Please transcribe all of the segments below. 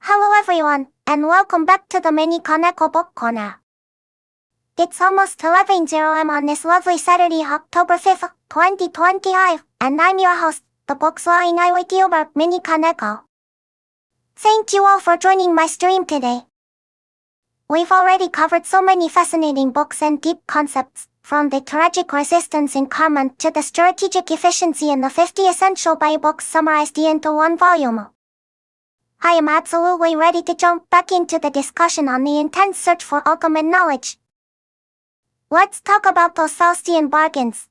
Hello everyone, and welcome back to the Mini-Koneko book corner. It's almost 11:00 am on this lovely Saturday, October 5th, 2025, and I'm your host, the book's AI Vtuber, Mini-Koneko. Thank you all for joining my stream today. We've already covered so many fascinating books and deep concepts, from the tragic resistance in command to the strategic efficiency in the 50 essential Bai books summarized into one volume. I am absolutely ready to jump back into the discussion on the intense search for ultimate knowledge. Let's talk about those Faustian bargains.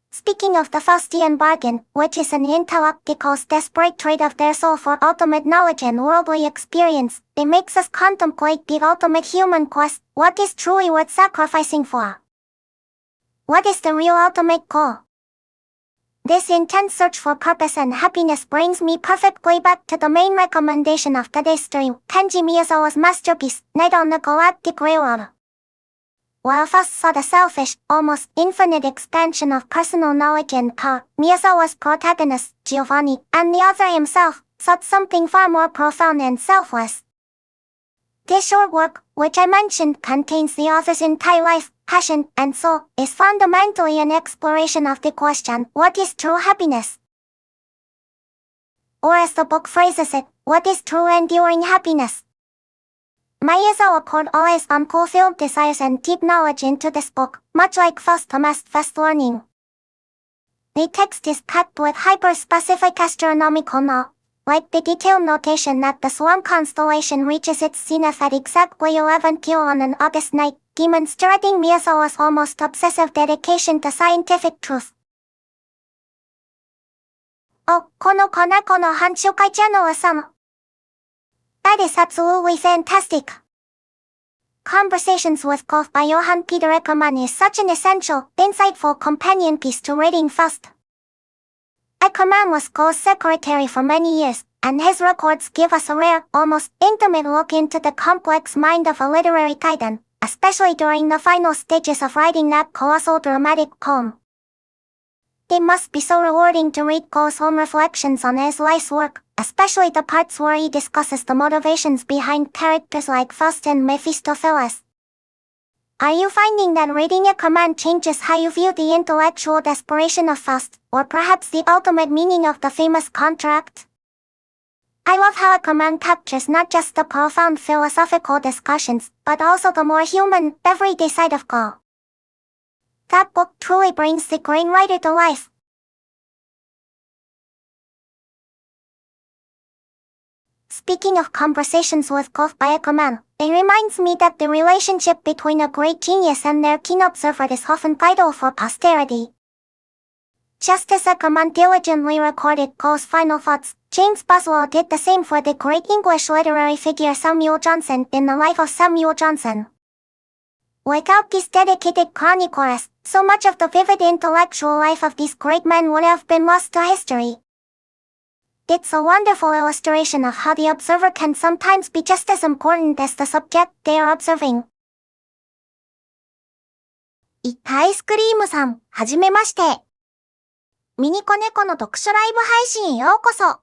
Speaking of the Faustian bargain, which is an intellectual's desperate trade of their soul for ultimate knowledge and worldly experience, it makes us contemplate the ultimate human quest. What is truly worth sacrificing for? What is the real ultimate goal? This intense search for purpose and happiness brings me perfectly back to the main recommendation of today's stream, Kenji Miyazawa's masterpiece, Night on the Galactic Railroad. While Faust saw the selfish, almost infinite expansion of personal knowledge and power, Miyazawa's protagonist, Giovanni, and the author himself, sought something far more profound and selfless. This short work, which I mentioned contains the author's entire life, passion, and soul, is fundamentally an exploration of the question, what is true happiness? Or as the book phrases it, what is true enduring happiness? Miyazawa poured all his unfulfilled desires and deep knowledge into this book, much like Faust amassed vast learning. The text is packed with hyper-specific astronomical knowledge, like the detailed notation that the Swan constellation reaches its zenith at exactly 11 kilo on an August night, demonstrating Miyazawa's almost obsessive dedication to scientific truth. Oh, このKonekoの繁殖会チャンネル様. That is absolutely fantastic. Conversations with Golf by Johann Peter Eckermann is such an essential, insightful companion piece to reading Faust. Eckermann was Goethe's secretary for many years, and his records give us a rare, almost intimate look into the complex mind of a literary titan, especially during the final stages of writing that colossal dramatic poem. It must be so rewarding to read Goethe's own reflections on his life's work, especially the parts where he discusses the motivations behind characters like Faust and Mephistopheles. Are you finding that reading Eckermann changes how you view the intellectual desperation of Faust, or perhaps the ultimate meaning of the famous contract? I love how Eckermann captures not just the profound philosophical discussions, but also the more human, everyday side of Goethe. That book truly brings the great writer to life. Speaking of conversations with Goethe by Eckermann, it reminds me that the relationship between a great genius and their keen observer is often vital for posterity. Just as Eckermann diligently recorded Goethe's final thoughts, James Boswell did the same for the great English literary figure Samuel Johnson in The Life of Samuel Johnson. Without these dedicated chroniclers, so much of the vivid intellectual life of these great men would have been lost to history. It's a wonderful illustration of how the observer can sometimes be just as important as the subject they are observing. アイスクリームさん、はじめまして。ミニコネコの読書ライブ配信へようこそ。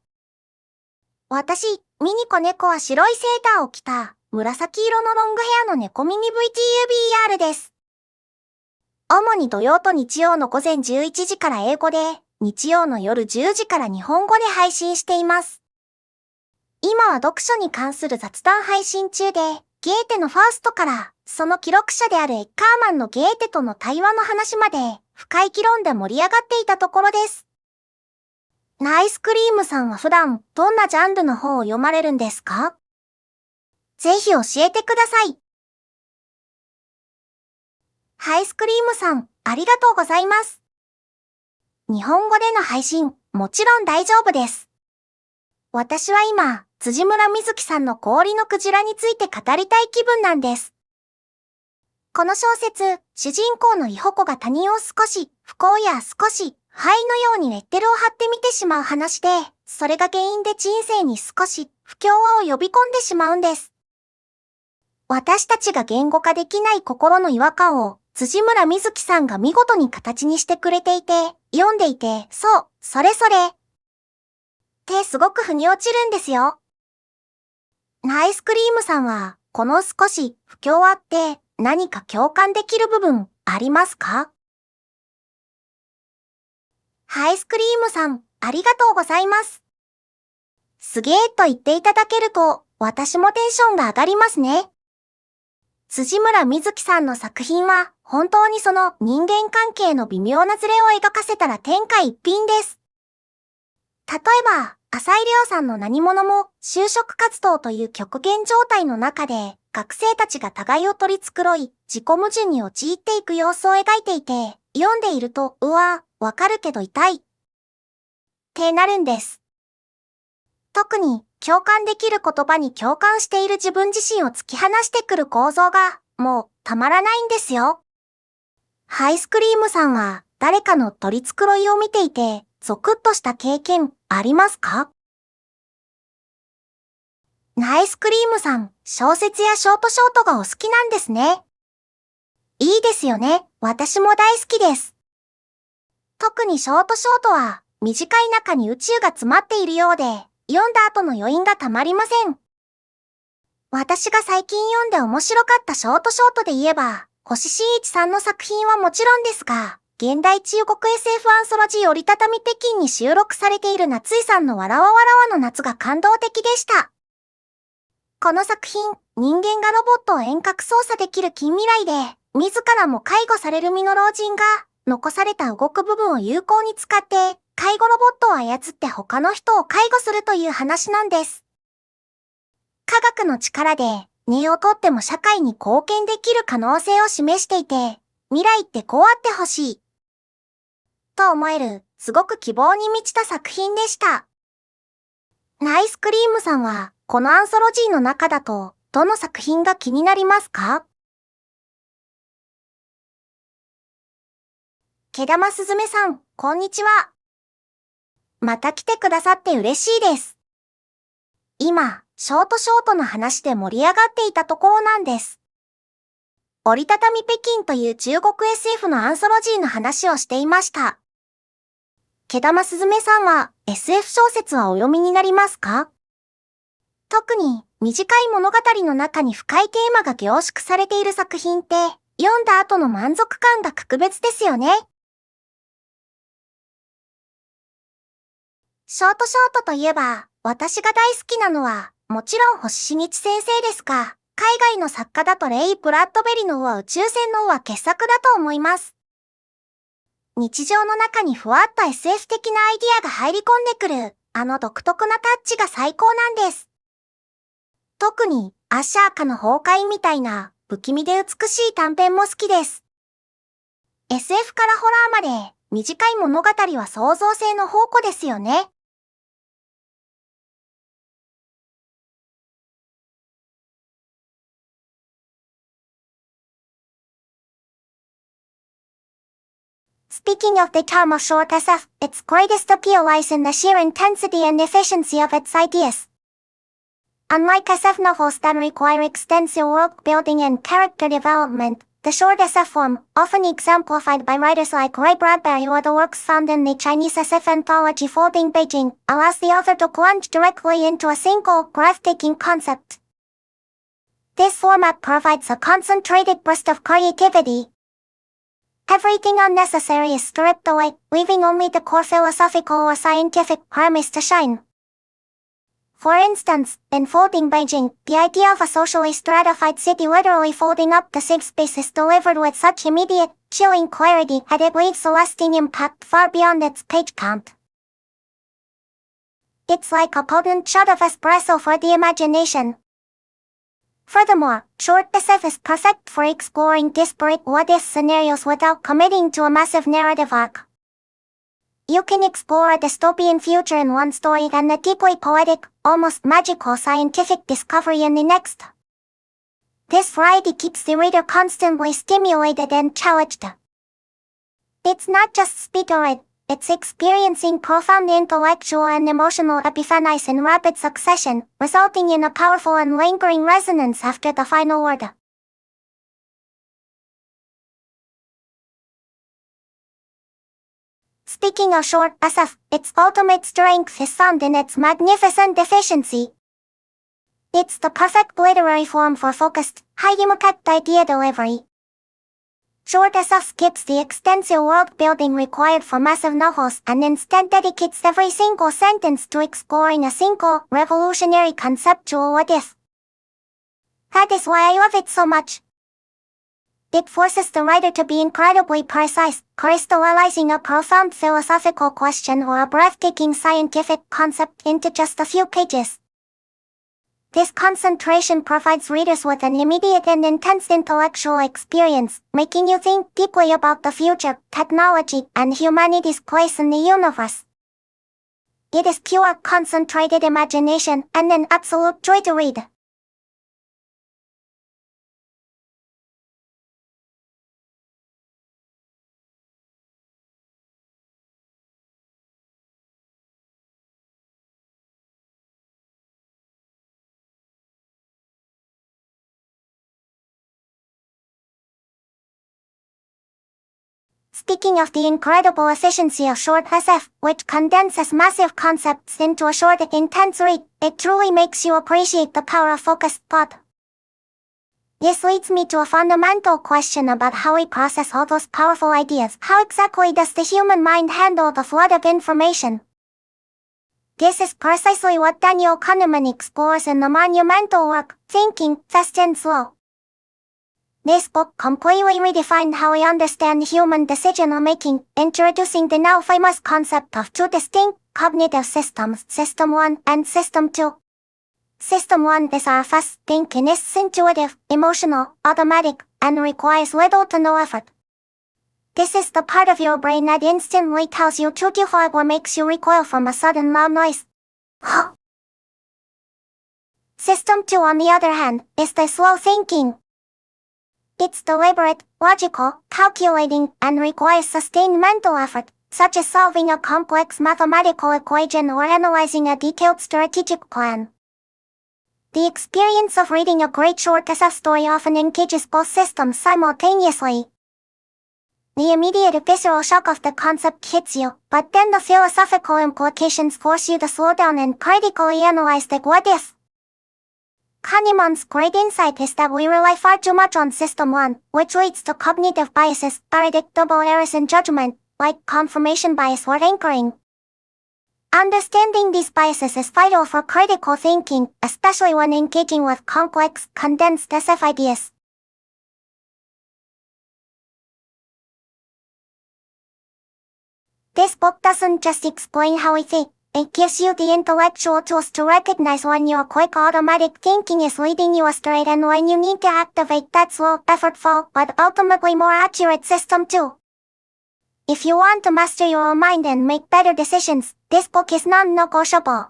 私、ミニコネコは白いセーターを着た、紫色のロングヘアの猫ミニ VTuber です。主に土曜と日曜の午前11時から英語で、日曜の夜10時から日本語で配信しています。今は読書に関する雑談配信中で、ゲーテのファーストから、その記録者であるエッカーマンのゲーテとの対話の話まで、深い議論で盛り上がっていたところです。アイスクリームさんは普段、どんなジャンルの本を読まれるんですか？ぜひ教えてください。アイスクリームさん、ありがとうございます。日本語での配信、もちろん大丈夫です。私は今、辻村瑞希さんの氷のクジラについて語りたい気分なんです。この小説、主人公のイホコが他人を少し、不幸や少し、灰のようにレッテルを貼ってみてしまう話で、それが原因で人生に少し、不協和を呼び込んでしまうんです。私たちが言語化できない心の違和感を、辻村瑞希さんが見事に形にしてくれていて、読んでいて、そう、それ。手すごく腑に落ちるんですよ。アイスクリームさんは、この少し不協和って何か共感できる部分ありますか？アイスクリームさん、ありがとうございます。すげーと言っていただけると、私もテンションが上がりますね。辻村瑞希さんの作品は、本当にその人間関係の微妙なズレを描かせたら天下一品です。例えば、浅井亮さんの何者も就職活動という極限状態の中で、学生たちが互いを取り繕い、自己矛盾に陥っていく様子を描いていて、読んでいると、うわ、わかるけど痛い。ってなるんです。特に、共感できる言葉に共感している自分自身を突き放してくる構造が、もう、たまらないんですよ。アイスクリームさんは、誰かの取り繕いを見ていて、ゾクッとした経験、ありますか？アイスクリームさん、小説やショートがお好きなんですね。いいですよね。私も大好きです。特にショートは、短い中に宇宙が詰まっているようで、読んだ後の余韻がたまりません。私が最近読んで面白かったショートで言えば、星新一さんの作品はもちろんですが、現代中国 SF アンソロジー折りたたみ北京に収録されている夏井さんのわらわわらわの夏が感動的でした。この作品、人間がロボットを遠隔操作できる近未来で、自らも介護される身の老人が、残された動く部分を有効に使って、介護ロボットを操って他の人を介護するという話なんです。科学の力で、根をとっても社会に貢献できる可能性を示していて、未来ってこうあってほしい。と思える、すごく希望に満ちた作品でした。アイスクリームさんは、このアンソロジーの中だと、どの作品が気になりますか？毛玉すずめさん、こんにちは。また来てくださって嬉しいです。今、ショートの話で盛り上がっていたところなんです。折りたたみ北京という中国 SF のアンソロジーの話をしていました。毛玉すずめさんは SF 小説はお読みになりますか？特に短い物語の中に深いテーマが凝縮されている作品って読んだ後の満足感が格別ですよね。ショートといえば私が大好きなのはもちろん星新一先生ですが、海外の作家だとレイ・ブラッドベリの宇宙船のは傑作だと思います。日常の中にふわっと SF 的なアイディアが入り込んでくる、あの独特なタッチが最高なんです。特に、アシャーカの崩壊みたいな、不気味で美しい短編も好きです。SF からホラーまで、短い物語は創造性の宝庫ですよね。Speaking of the term of short SF, its greatest appeal lies in the sheer intensity and efficiency of its ideas. Unlike SF novels that require extensive world building and character development, the short SF form, often exemplified by writers like Ray Bradbury or the works found in the Chinese SF anthology Folding Beijing, allows the author to plunge directly into a single, breathtaking concept. This format provides a concentrated burst of creativity. Everything unnecessary is stripped away, leaving only the core philosophical or scientific premise to shine. For instance, in Folding Beijing, the idea of a socially stratified city literally folding up the safe space is delivered with such immediate, chilling clarity that it leaves a lasting impact far beyond its page count. It's like a potent shot of espresso for the imagination. Furthermore, short SF is perfect for exploring disparate what-if scenarios without committing to a massive narrative arc. You can explore a dystopian future in one story and a deeply poetic, almost magical scientific discovery in the next. This variety keeps the reader constantly stimulated and challenged. It's not just speed or it, it's experiencing profound intellectual and emotional epiphanies in rapid succession, resulting in a powerful and lingering resonance after the final word. Speaking of short SF, its ultimate strength is found in its magnificent efficiency. It's the perfect literary form for focused, high-impact idea delivery. Short SF skips the extensive world-building required for massive novels and instead dedicates every single sentence to exploring a single, revolutionary conceptual what-if. That is why I love it so much. It forces the writer to be incredibly precise, crystallizing a profound philosophical question or a breathtaking scientific concept into just a few pages. This concentration provides readers with an immediate and intense intellectual experience, making you think deeply about the future, technology, and humanity's place in the universe. It is pure, concentrated imagination and an absolute joy to read. Speaking of the incredible efficiency of short SF, which condenses massive concepts into a short, intense read, it truly makes you appreciate the power of focused thought. This leads me to a fundamental question about how we process all those powerful ideas. How exactly does the human mind handle the flood of information? This is precisely what Daniel Kahneman explores in the monumental work, Thinking, Fast and Slow. This book completely redefined how we understand human decision-making, introducing the now famous concept of two distinct cognitive systems, System 1 and System 2. System 1 is our fast thinking, is intuitive, emotional, automatic, and requires little to no effort. This is the part of your brain that instantly tells you to do hard or makes you recoil from a sudden loud noise. System 2, on the other hand, is the slow thinking. It's deliberate, logical, calculating, and requires sustained mental effort, such as solving a complex mathematical equation or analyzing a detailed strategic plan. The experience of reading a great short SF story often engages both systems simultaneously. The immediate visceral shock of the concept hits you, but then the philosophical implications force you to slow down and critically analyze the what-if. Kahneman's great insight is that we rely far too much on System 1, which leads to cognitive biases, predictable errors in judgment, like confirmation bias or anchoring. Understanding these biases is vital for critical thinking, especially when engaging with complex, condensed SF ideas. This book doesn't just explain how we think. It gives you the intellectual tools to recognize when your quick automatic thinking is leading you astray and when you need to activate that slow, effortful, but ultimately more accurate System 2. If you want to master your own mind and make better decisions, this book is non-negotiable.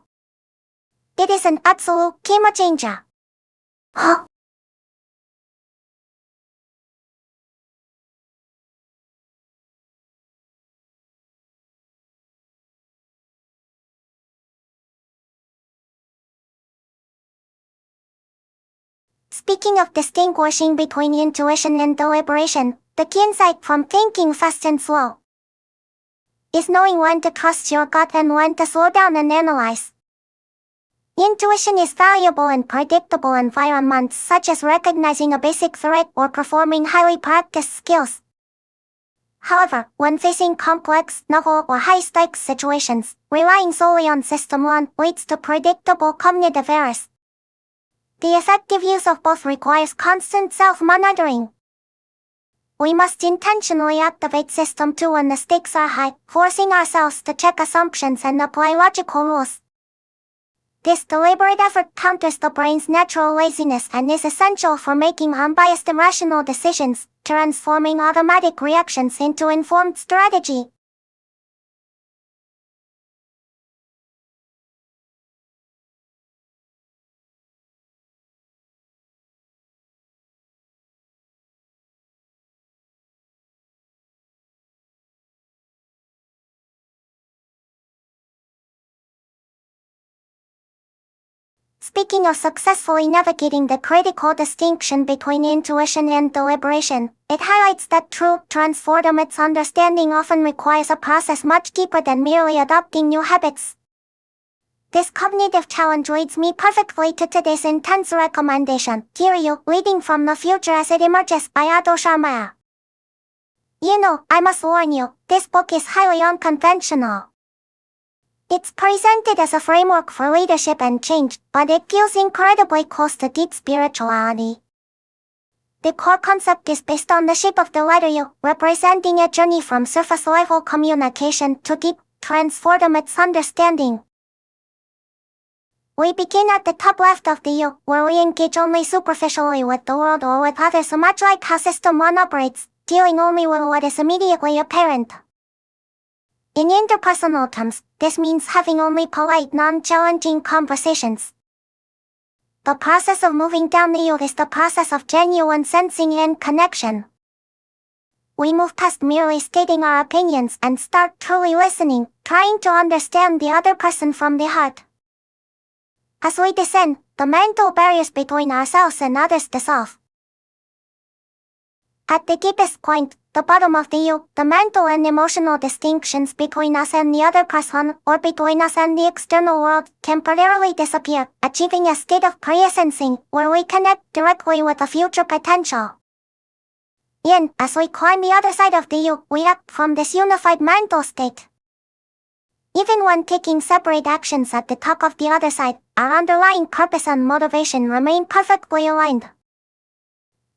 It is an absolute game changer. Speaking of distinguishing between intuition and deliberation, the key insight from Thinking Fast and Slow is knowing when to trust your gut and when to slow down and analyze. Intuition is valuable in predictable environments such as recognizing a basic threat or performing highly practiced skills. However, when facing complex, novel, or high-stakes situations, relying solely on System 1 leads to predictable cognitive errors. The effective use of both requires constant self-monitoring. We must intentionally activate System 2 when the stakes are high, forcing ourselves to check assumptions and apply logical rules. This deliberate effort counters the brain's natural laziness and is essential for making unbiased and rational decisions, transforming automatic reactions into informed strategy. Speaking of successfully navigating the critical distinction between intuition and deliberation, it highlights that true transformative understanding often requires a process much deeper than merely adopting new habits. This cognitive challenge leads me perfectly to today's intense recommendation, Kiryu, Leading from the Future as It Emerges by Ado Sharma. You know, I must warn you, this book is highly unconventional. It's presented as a framework for leadership and change, but it feels incredibly close to deep spirituality. The core concept is based on the shape of the letter U, representing a journey from surface-level communication to deep, transformative understanding. We begin at the top left of the U, where we engage only superficially with the world or with others, much like how System 1 operates, dealing only with what is immediately apparent. In interpersonal terms, this means having only polite, non-challenging conversations. The process of moving down the U is the process of genuine sensing and connection. We move past merely stating our opinions and start truly listening, trying to understand the other person from the heart. As we descend, the mental barriers between ourselves and others dissolve. At the deepest point, the bottom of the U, the mental and emotional distinctions between us and the other person, or between us and the external world, temporarily disappear, achieving a state of pre-sensing, where we connect directly with the future potential. As we climb the other side of the U, we act from this unified mental state. Even when taking separate actions at the top of the other side, our underlying purpose and motivation remain perfectly aligned.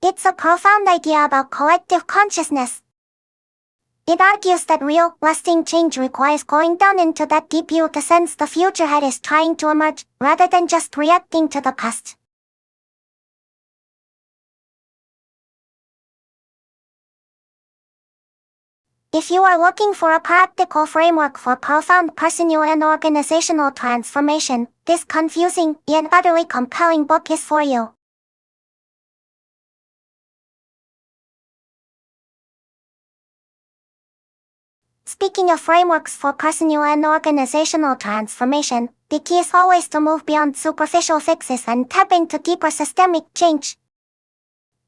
It's a profound idea about collective consciousness. It argues that real, lasting change requires going down into that deep U to sense the future that is trying to emerge, rather than just reacting to the past. If you are looking for a practical framework for profound personal and organizational transformation, this confusing, yet utterly compelling book is for you. Speaking of frameworks for personal and organizational transformation, the key is always to move beyond superficial fixes and tap into deeper systemic change.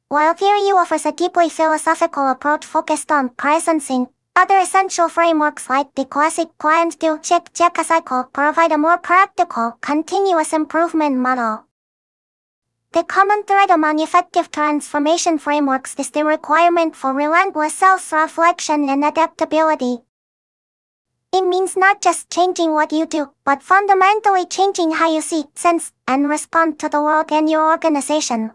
While Kiryu offers a deeply philosophical approach focused on presencing, other essential frameworks like the classic planned do check cycle provide a more practical, continuous improvement model. The common thread among effective transformation frameworks is the requirement for relentless self-reflection and adaptability. It means not just changing what you do, but fundamentally changing how you see, sense, and respond to the world and your organization.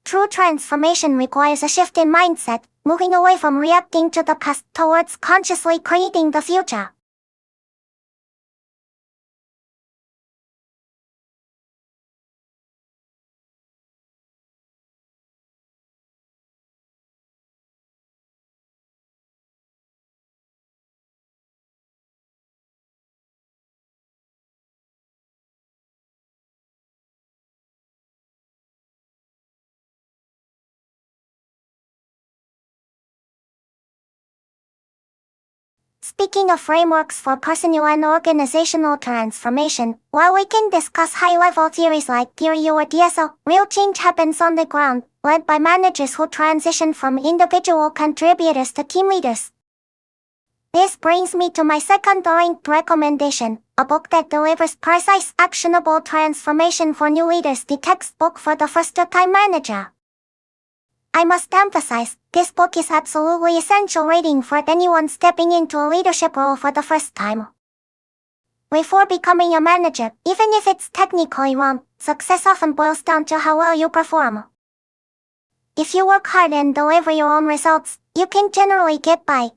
True transformation requires a shift in mindset, moving away from reacting to the past towards consciously creating the future. Speaking of frameworks for personal and organizational transformation, while we can discuss high-level theories like Kiryu or DSO, real change happens on the ground, led by managers who transition from individual contributors to team leaders. This brings me to my second linked recommendation, a book that delivers precise, actionable transformation for new leaders, the textbook for the first-time manager. I must emphasize, this book is absolutely essential reading for anyone stepping into a leadership role for the first time. Before becoming a manager, even if it's technically wrong, success often boils down to how well you perform. If you work hard and deliver your own results, you can generally get by.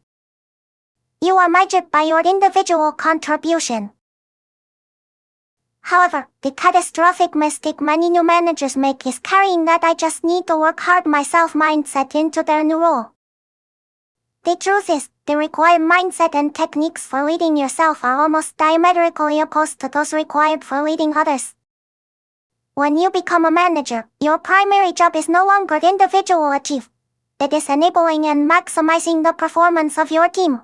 You are measured by your individual contribution. However, the catastrophic mistake many new managers make is carrying that "I just need to work hard myself" mindset into their new role. The truth is, the required mindset and techniques for leading yourself are almost diametrically opposed to those required for leading others. When you become a manager, your primary job is no longer individual achieve. It is enabling and maximizing the performance of your team.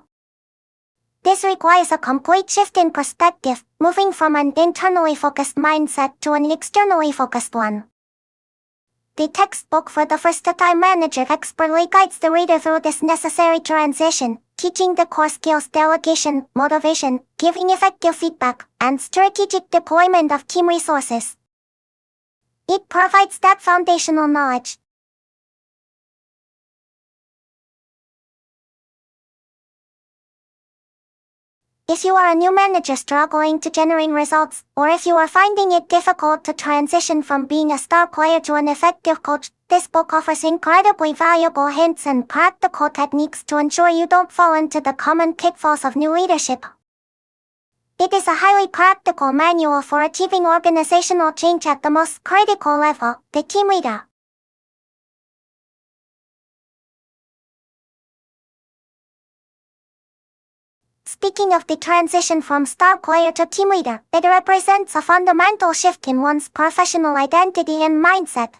This requires a complete shift in perspective, moving from an internally focused mindset to an externally focused one. The textbook for the First Time Manager expertly guides the reader through this necessary transition, teaching the core skills delegation, motivation, giving effective feedback, and strategic deployment of team resources. It provides that foundational knowledge. If you are a new manager struggling to generate results, or if you are finding it difficult to transition from being a star player to an effective coach, this book offers incredibly valuable hints and practical techniques to ensure you don't fall into the common pitfalls of new leadership. It is a highly practical manual for achieving organizational change at the most critical level, the team leader. Speaking of the transition from star player to team leader, it represents a fundamental shift in one's professional identity and mindset.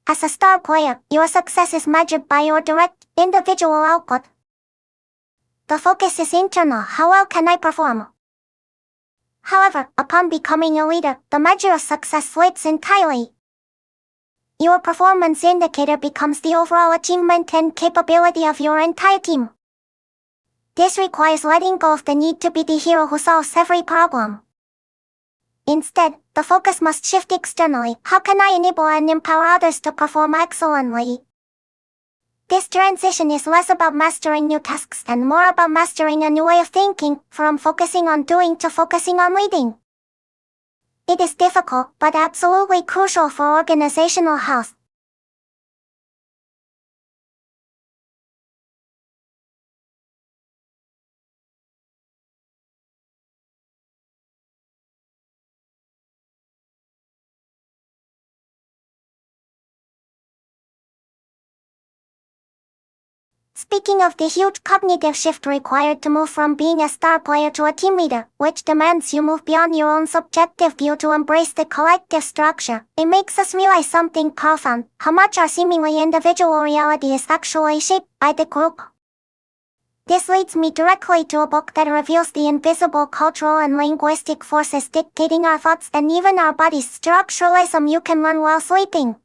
As a star player, your success is measured by your direct, individual output. The focus is internal: how well can I perform? However, upon becoming a leader, the measure of success flips entirely. Your performance indicator becomes the overall achievement and capability of your entire team. This requires letting go of the need to be the hero who solves every problem. Instead, the focus must shift externally: how can I enable and empower others to perform excellently? This transition is less about mastering new tasks and more about mastering a new way of thinking, from focusing on doing to focusing on leading. It is difficult, but absolutely crucial for organizational health. Speaking of the huge cognitive shift required to move from being a star player to a team leader, which demands you move beyond your own subjective view to embrace the collective structure, it makes us realize something profound: how much our seemingly individual reality is actually shaped by the group. This leads me directly to a book that reveals the invisible cultural and linguistic forces dictating our thoughts and even our bodies. Structuralism You Can Learn While Sleeping.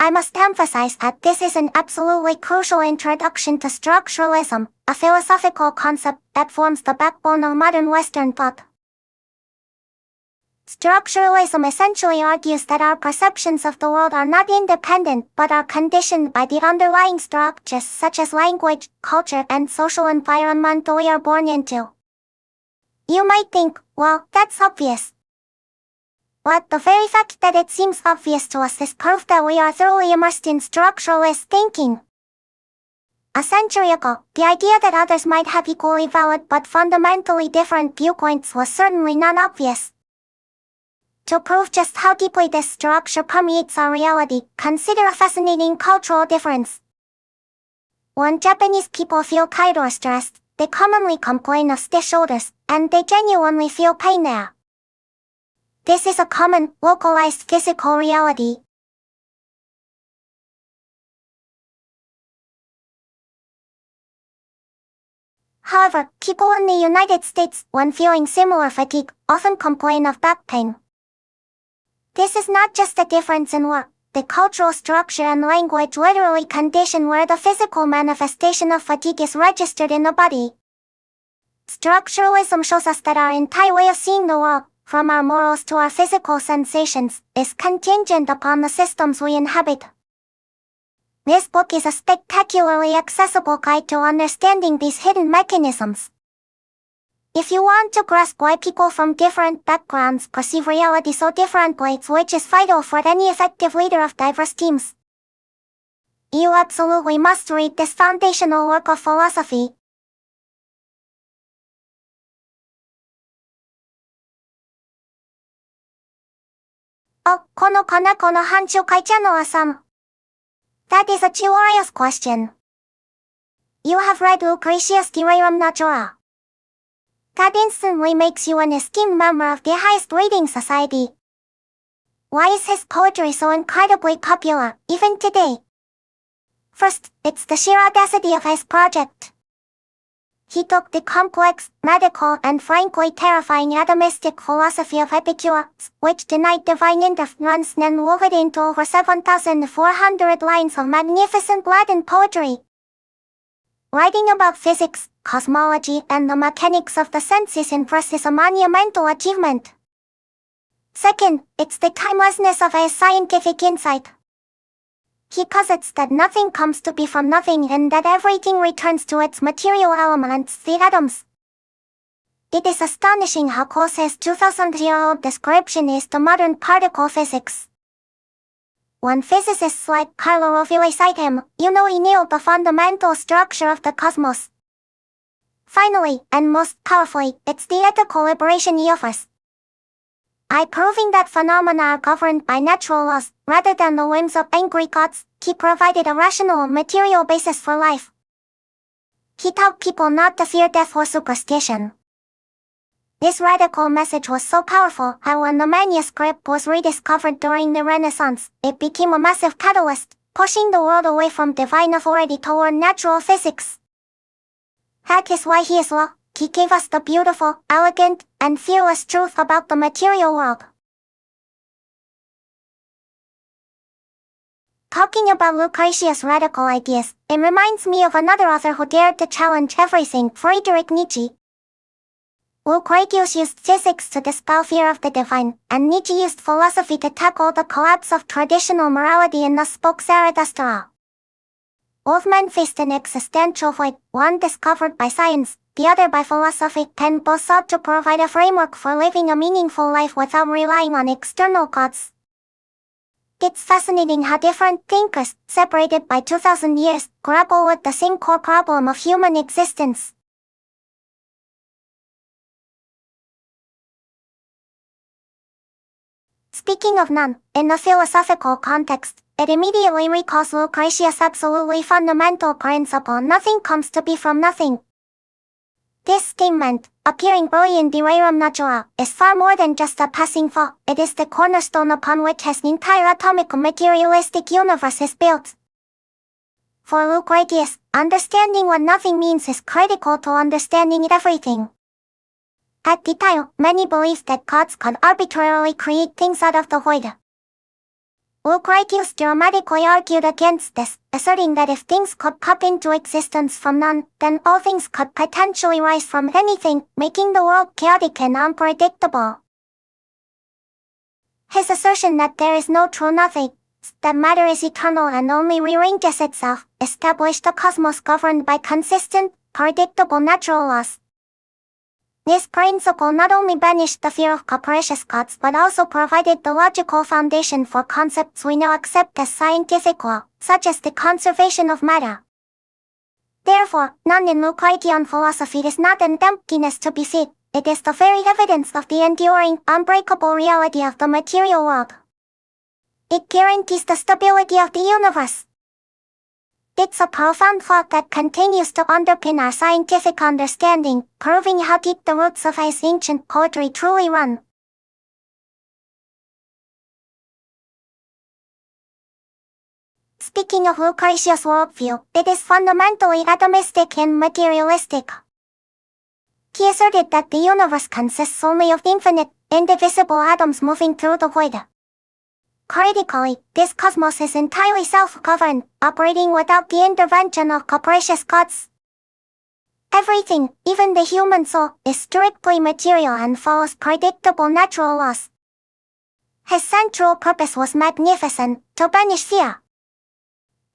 I must emphasize that this is an absolutely crucial introduction to structuralism, a philosophical concept that forms the backbone of modern Western thought. Structuralism essentially argues that our perceptions of the world are not independent but are conditioned by the underlying structures such as language, culture, and social environment we are born into. You might think, well, that's obvious. But the very fact that it seems obvious to us is proof that we are thoroughly immersed in structuralist thinking. A century ago, the idea that others might have equally valid but fundamentally different viewpoints was certainly not obvious. To prove just how deeply this structure permeates our reality, consider a fascinating cultural difference. When Japanese people feel tired or stressed, they commonly complain of stiff shoulders, and they genuinely feel pain there. This is a common, localized physical reality. However, people in the United States, when feeling similar fatigue, often complain of back pain. This is not just a difference in work. The cultural structure and language literally condition where the physical manifestation of fatigue is registered in the body. Structuralism shows us that our entire way of seeing the world, from our morals to our physical sensations, is contingent upon the systems we inhabit. This book is a spectacularly accessible guide to understanding these hidden mechanisms. If you want to grasp why people from different backgrounds perceive reality so differently, which is vital for any effective leader of diverse teams, you absolutely must read this foundational work of philosophy. このKonekoの範疇書いちゃうのはsome. That is a curious question. You have read Lucretius de Rerum Natura. That instantly makes you an esteemed member of the highest reading society. Why is his poetry so incredibly popular, even today? First, it's the sheer audacity of his project. He took the complex, medical, and frankly terrifying atomistic philosophy of Epicurus, which denied divine interference, and wove it into over 7,400 lines of magnificent Latin poetry. Writing about physics, cosmology, and the mechanics of the senses impresses a monumental achievement. Second, it's the timelessness of his scientific insight. He posits that nothing comes to be from nothing and that everything returns to its material elements, the atoms. It is astonishing how close his 2,000-year-old description is to modern particle physics. When physicists like Carlo Rovelli cite him, you know he nailed the fundamental structure of the cosmos. Finally, and most powerfully, it's the ethical liberation he offers. By proving that phenomena are governed by natural laws, rather than the whims of angry gods, he provided a rational, material basis for life. He taught people not to fear death or superstition. This radical message was so powerful that when the manuscript was rediscovered during the Renaissance, it became a massive catalyst, pushing the world away from divine authority toward natural physics. That is why he is law. He gave us the beautiful, elegant, and fearless truth about the material world. Talking about Lucretius' radical ideas, it reminds me of another author who dared to challenge everything, Friedrich Nietzsche. Lucretius used physics to dispel fear of the divine, and Nietzsche used philosophy to tackle the collapse of traditional morality and thus spoke Zarathustra. Both men faced an existential void, one discovered by science, the other by philosophy, and both sought to provide a framework for living a meaningful life without relying on external gods. It's fascinating how different thinkers, separated by 2,000 years, grapple with the same core problem of human existence. Speaking of none, in the philosophical context, it immediately recalls Lucretius' absolutely fundamental principle: nothing comes to be from nothing. This statement, appearing early in De Rerum Natura, is far more than just a passing thought. It is the cornerstone upon which his entire atomic materialistic universe is built. For Lucretius, understanding what nothing means is critical to understanding everything. At the time, many believed that gods could arbitrarily create things out of the void. Lucretius dramatically argued against this, asserting that if things could pop into existence from none, then all things could potentially rise from anything, making the world chaotic and unpredictable. His assertion that there is no true nothing, that matter is eternal and only rearranges itself, established a cosmos governed by consistent, predictable natural laws. This principle not only banished the fear of capricious gods but also provided the logical foundation for concepts we now accept as scientific law, such as the conservation of matter. Therefore, none in Lucretian philosophy is not an emptiness to be feared, it is the very evidence of the enduring, unbreakable reality of the material world. It guarantees the stability of the universe. It's a profound thought that continues to underpin our scientific understanding, proving how deep the roots of his ancient poetry truly run. Speaking of Lucretius' worldview, it is fundamentally atomistic and materialistic. He asserted that the universe consists only of infinite, indivisible atoms moving through the void. Critically, this cosmos is entirely self-governed, operating without the intervention of capricious gods. Everything, even the human soul, is strictly material and follows predictable natural laws. His central purpose was magnificent: to banish fear.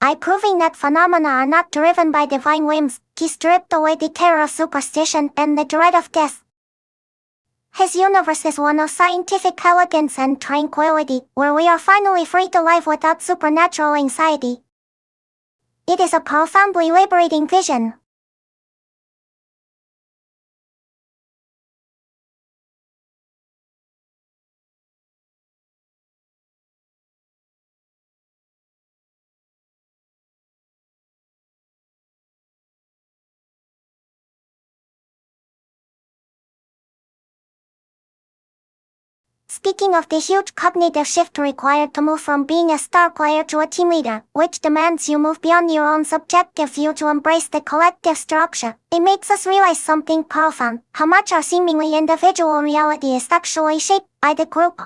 By proving that phenomena are not driven by divine whims, he stripped away the terror of superstition and the dread of death. His universe is one of scientific elegance and tranquility, where we are finally free to live without supernatural anxiety. It is a profoundly liberating vision. Speaking of the huge cognitive shift required to move from being a star player to a team leader, which demands you move beyond your own subjective view to embrace the collective structure, it makes us realize something profound: how much our seemingly individual reality is actually shaped by the group.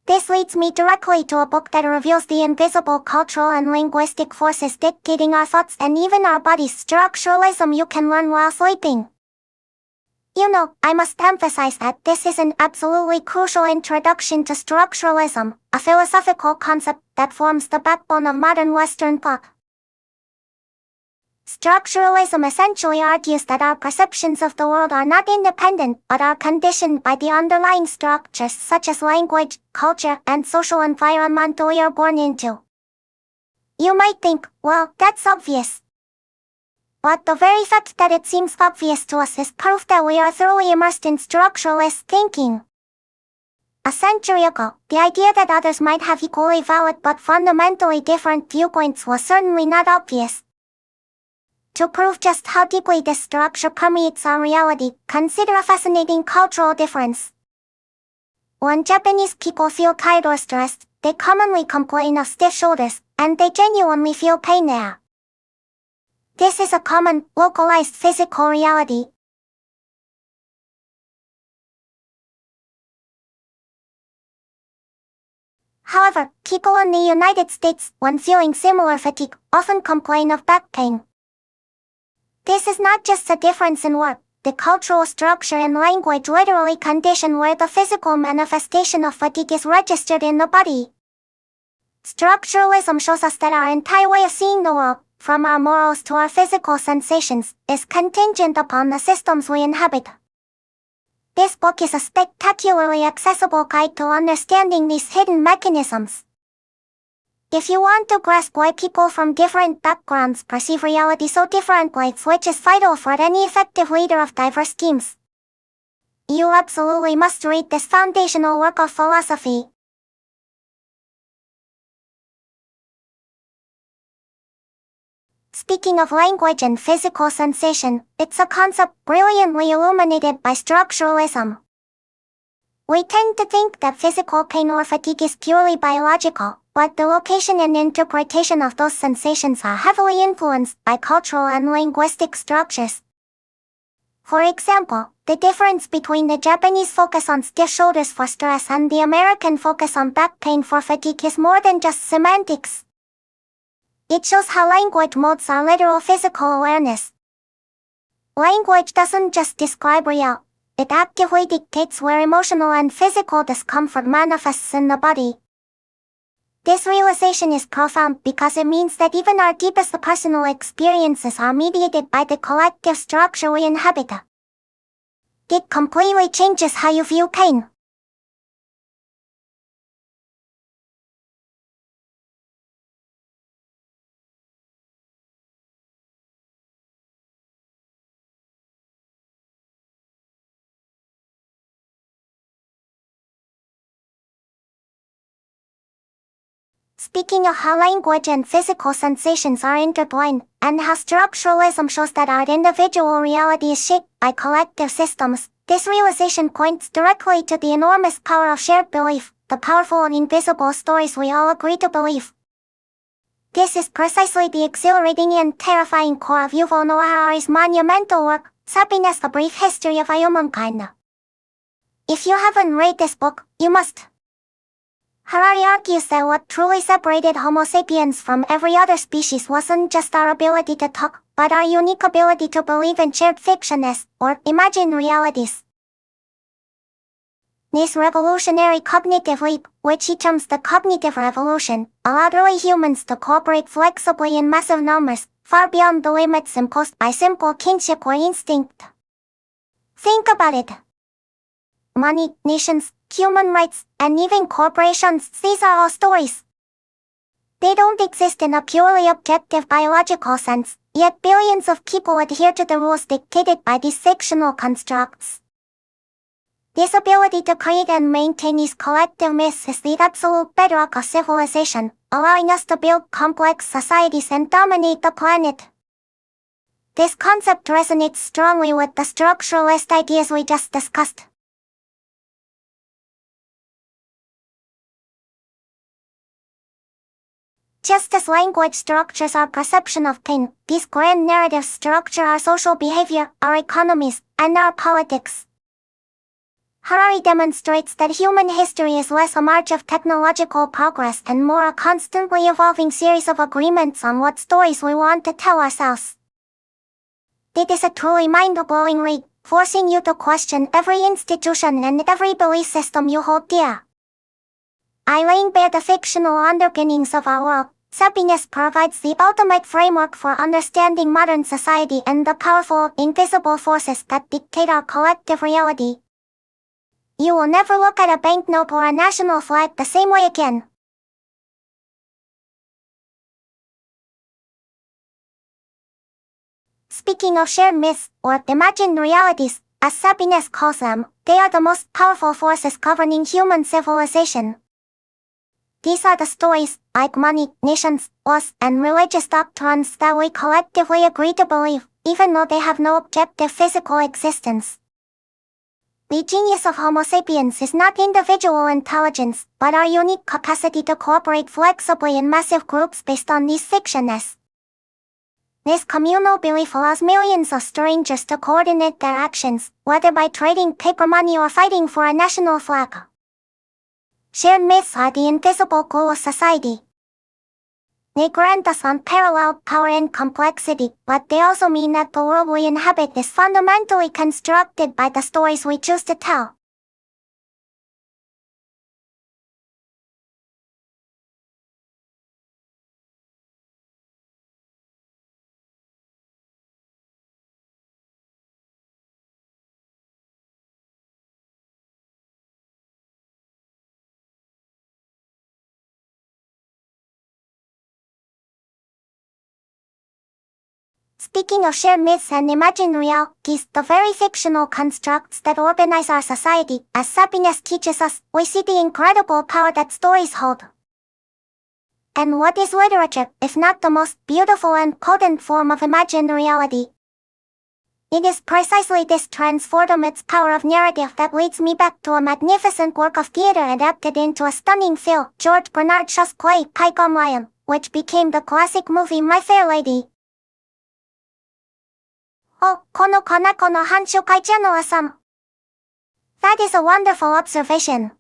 This leads me directly to a book that reveals the invisible cultural and linguistic forces dictating our thoughts and even our bodies. Structuralism You Can Learn While Sleeping. You know, I must emphasize that this is an absolutely crucial introduction to structuralism, a philosophical concept that forms the backbone of modern Western thought. Structuralism essentially argues that our perceptions of the world are not independent but are conditioned by the underlying structures such as language, culture, and social environment we are born into. You might think, well, that's obvious. But the very fact that it seems obvious to us is proof that we are thoroughly immersed in structuralist thinking. A century ago, the idea that others might have equally valid but fundamentally different viewpoints was certainly not obvious. To prove just how deeply this structure permeates our reality, consider a fascinating cultural difference. When Japanese people feel tired or stressed, they commonly complain of stiff shoulders, and they genuinely feel pain there. This is a common, localized physical reality. However, people in the United States, when feeling similar fatigue, often complain of back pain. This is not just a difference in word. The cultural structure and language literally condition where the physical manifestation of fatigue is registered in the body. Structuralism shows us that our entire way of seeing the world, from our morals to our physical sensations, is contingent upon the systems we inhabit. This book is a spectacularly accessible guide to understanding these hidden mechanisms. If you want to grasp why people from different backgrounds perceive reality so differently, which is vital for any effective leader of diverse teams, you absolutely must read this foundational work of philosophy. Speaking of language and physical sensation, it's a concept brilliantly illuminated by structuralism. We tend to think that physical pain or fatigue is purely biological, but the location and interpretation of those sensations are heavily influenced by cultural and linguistic structures. For example, the difference between the Japanese focus on stiff shoulders for stress and the American focus on back pain for fatigue is more than just semantics. It shows how language molds our literal physical awareness. Language doesn't just describe reality, it actively dictates where emotional and physical discomfort manifests in the body. This realization is profound because it means that even our deepest personal experiences are mediated by the collective structure we inhabit. It completely changes how you view pain. Speaking of how language and physical sensations are intertwined, and how structuralism shows that our individual reality is shaped by collective systems, this realization points directly to the enormous power of shared belief, the powerful and invisible stories we all agree to believe. This is precisely the exhilarating and terrifying core of Yuval Noah Harari's monumental work, Sapiens: A Brief History of Humankind. If you haven't read this book, you must. Harari argues that what truly separated Homo sapiens from every other species wasn't just our ability to talk, but our unique ability to believe in shared fictions, or imagined realities. This revolutionary cognitive leap, which he terms the cognitive revolution, allowed early humans to cooperate flexibly in massive numbers, far beyond the limits imposed by simple kinship or instinct. Think about it. Money, nations, human rights, and even corporations, these are all stories. They don't exist in a purely objective biological sense, yet billions of people adhere to the rules dictated by these fictional constructs. This ability to create and maintain these collective myths is the absolute bedrock of civilization, allowing us to build complex societies and dominate the planet. This concept resonates strongly with the structuralist ideas we just discussed. Just as language structures our perception of pain, these grand narratives structure our social behavior, our economies, and our politics. Harari demonstrates that human history is less a march of technological progress and more a constantly evolving series of agreements on what stories we want to tell ourselves. It is a truly mind-blowing read, forcing you to question every institution and every belief system you hold dear. I laying bare the fictional underpinnings of our world, Sapiens provides the ultimate framework for understanding modern society and the powerful, invisible forces that dictate our collective reality. You will never look at a banknote or a national flag the same way again. Speaking of shared myths, or imagined realities, as Sapiens calls them, they are the most powerful forces governing human civilization. These are the stories, like money, nations, laws, and religious doctrines that we collectively agree to believe, even though they have no objective physical existence. The genius of Homo sapiens is not individual intelligence, but our unique capacity to cooperate flexibly in massive groups based on these fictions. This communal belief allows millions of strangers to coordinate their actions, whether by trading paper money or fighting for a national flag. Shared myths are the invisible glue of society. They grant us unparalleled power and complexity, but they also mean that the world we inhabit is fundamentally constructed by the stories we choose to tell. Speaking of shared myths and imagined realities, the very fictional constructs that organize our society, as Sapiens teaches us, we see the incredible power that stories hold. And what is literature, if not the most beautiful and potent form of imagined reality? It is precisely this transformative power of narrative that leads me back to a magnificent work of theater adapted into a stunning film, George Bernard Shaw's play, Pygmalion, which became the classic movie My Fair Lady. Oh, このKonekoの繁殖会じゃのawesome. That is a wonderful observation.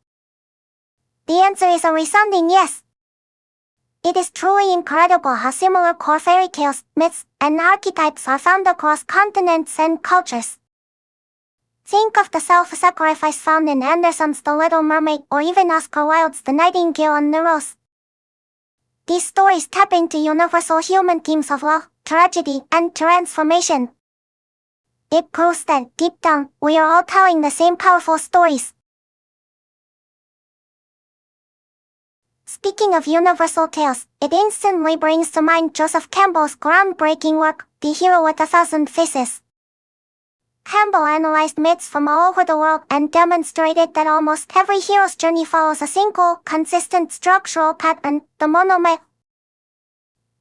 The answer is a resounding yes. It is truly incredible how similar core fairy tales, myths, and archetypes are found across continents and cultures. Think of the self-sacrifice found in Anderson's The Little Mermaid or even Oscar Wilde's The Nightingale and the Rose. These stories tap into universal human themes of love, tragedy, and transformation. It proves that, deep down, we are all telling the same powerful stories. Speaking of universal tales, it instantly brings to mind Joseph Campbell's groundbreaking work, The Hero with a Thousand Faces. Campbell analyzed myths from all over the world and demonstrated that almost every hero's journey follows a single, consistent structural pattern, the monomyth.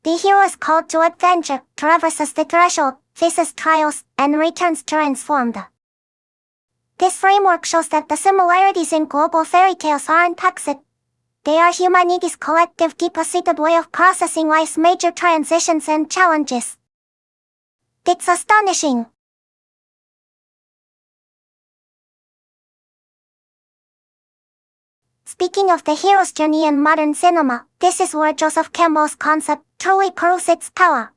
The hero is called to adventure, traverses the threshold, faces trials, and returns transformed. This framework shows that the similarities in global fairy tales aren't toxic. They are humanity's collective deep-seated way of processing life's major transitions and challenges. It's astonishing. Speaking of the hero's journey in modern cinema, this is where Joseph Campbell's concept truly proves its power.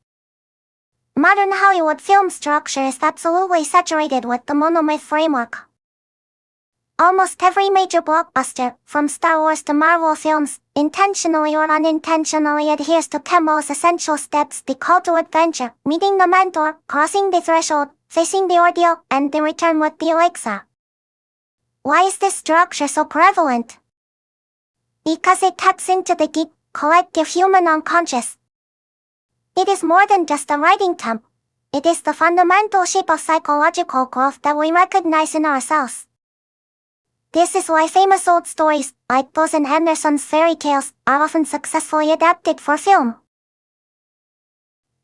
Modern Hollywood film structure is absolutely saturated with the monomyth framework. Almost every major blockbuster, from Star Wars to Marvel films, intentionally or unintentionally adheres to Campbell's essential steps: the call to adventure, meeting the mentor, crossing the threshold, facing the ordeal, and the return with the elixir. Why is this structure so prevalent? Because it taps into the deep, collective human unconscious. It is more than just a writing temp. It is the fundamental shape of psychological growth that we recognize in ourselves. This is why famous old stories, like those in Anderson's fairy tales, are often successfully adapted for film.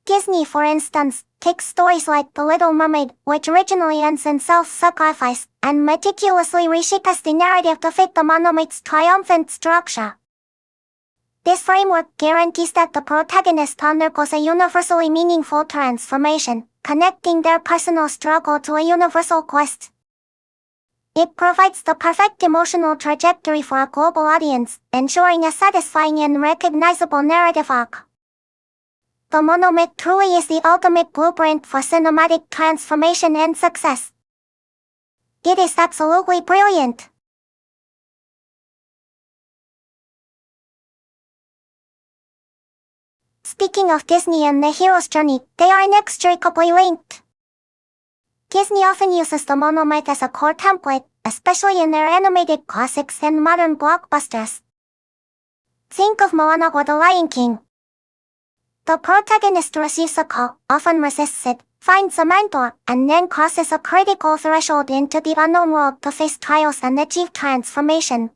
Disney, for instance, takes stories like The Little Mermaid, which originally ends in self-sacrifice, and meticulously reshapes the narrative to fit the monomyth's triumphant structure. This framework guarantees that the protagonist undergoes a universally meaningful transformation, connecting their personal struggle to a universal quest. It provides the perfect emotional trajectory for a global audience, ensuring a satisfying and recognizable narrative arc. The monomyth truly is the ultimate blueprint for cinematic transformation and success. It is absolutely brilliant. Speaking of Disney and the hero's journey, they are inextricably linked. Disney often uses the monomyth as a core template, especially in their animated classics and modern blockbusters. Think of Moana or The Lion King. The protagonist receives a call, often resists it, finds a mentor, and then crosses a critical threshold into the unknown world to face trials and achieve transformation.